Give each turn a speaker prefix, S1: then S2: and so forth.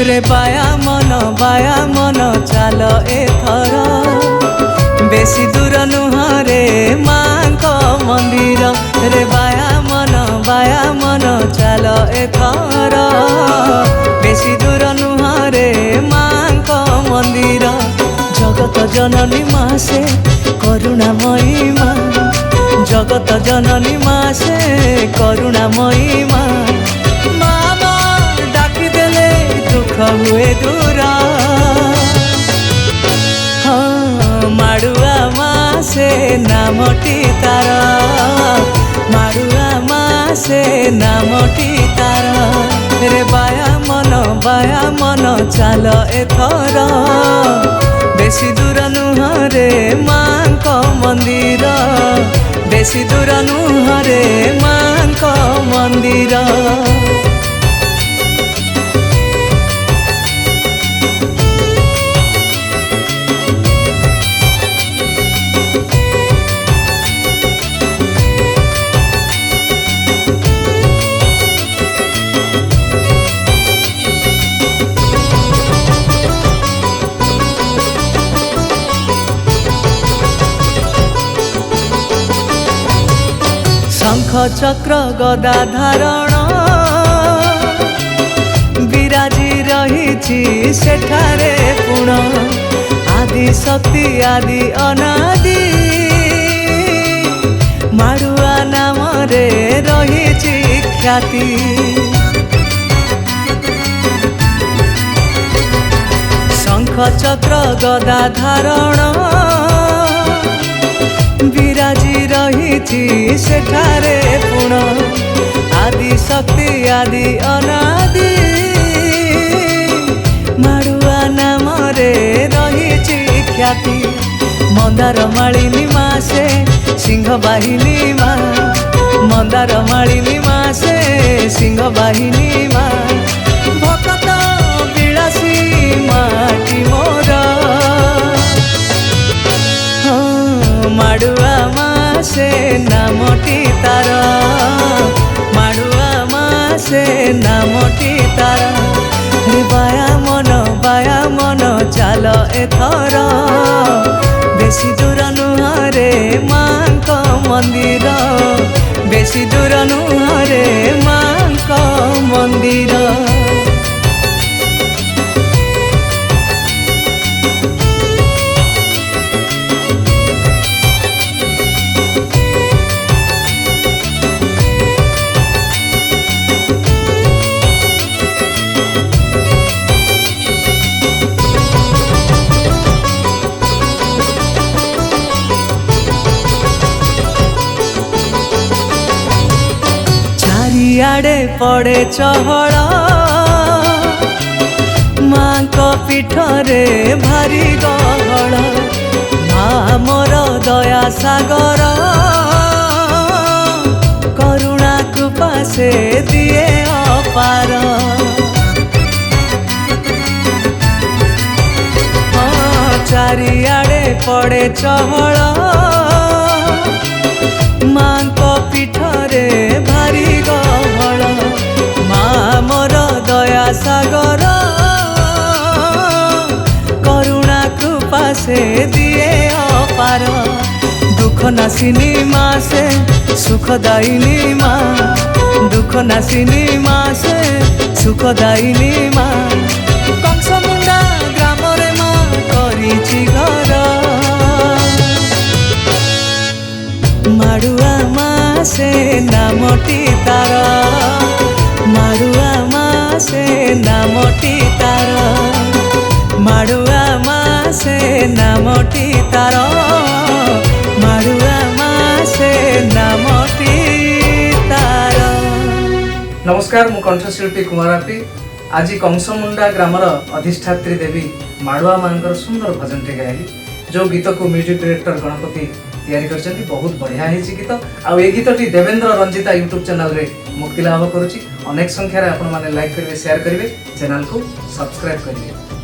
S1: रे बाया मन चाल एथर बेसी दूर नुह रे माँ मंदिर रे बाया मन चाल एथर बेसी दूर नुह रे माँ मंदिर जगत जननी माँ से करुणामयी माँ जगत जननी माँ से करुणामयी माँ मामा डाकी देले दुख हुए दूर हाँ माड़ुआ माँ से नामटी तार माड़ुआ माँ से नामटी तार रे बाया मन चाल एथर बेसी दूर नुह रे माँ मंदिर बेसी दूर नुह रे माँ मंदिर शंख चक्र गदा धारण विराजी रही सेठारे पुण आदि शक्ति आदि अनादि माड़ुआ नाम रे रही ख्याति शंख चक्र गदा धारण विराजी रही सेठारे पुण आदि शक्ति आदि अनादि माड़ुआ नाम रे रही ख्याति मंदार मालिनी माँ से सिंह बाहिनी माँ मंदार मालिनी माँ से सिंह बाहिनी माँ भक्त बिलासी माटी मोर माड़ुआ माँ से नामटी तार माड़ुआ माँ से नामटी तार रे बाया मन चाल एथर बेसी दूर नुह रे माँ मंदिर बेसी दूर नुह रे माँ मंदिर आड़े पड़े चहड़ माँ को पीठरे भारी गहड़ माँ मोर दया सागर करुणा कृपा से दिए अपार चारिआड़े पड़े चहड़ माँ को पीठरे भारी गहड़ माँ मोर दया सागर करुणा कृपा से दिए अपार दुख नासिनी माँ से सुखदायिनी माँ दुख नासिनी माँ से सुखदायिनी माँ कंसमुंडा ग्राम रे माँ करिछि घर माड़ुआ माँ से नामटी तार माड़ुआ माँ से नामटी तार माड़ुआ माँ से नामटी तार माड़ुआ माँ से नामटी तार।
S2: नमस्कार मु कंठशिल्पी कुमार आपी आज कंसमुंडा ग्रामर अधिष्ठात्री देवी माड़ुआ मांकर सुंदर भजन टे गायली जो गीत को म्यूजिक डायरेक्टर गणपति तैयारी करछन्ती बहुत बढ़िया हेछि गीत आ ए गीतटी देवेंद्र रंजिता यूट्यूब चैनल रे मुक्ति लाभ करूछि अनेक संख्या रे आपण माने लाइक करिवे शेयर करिवे चैनल को सब्सक्राइब करिवे।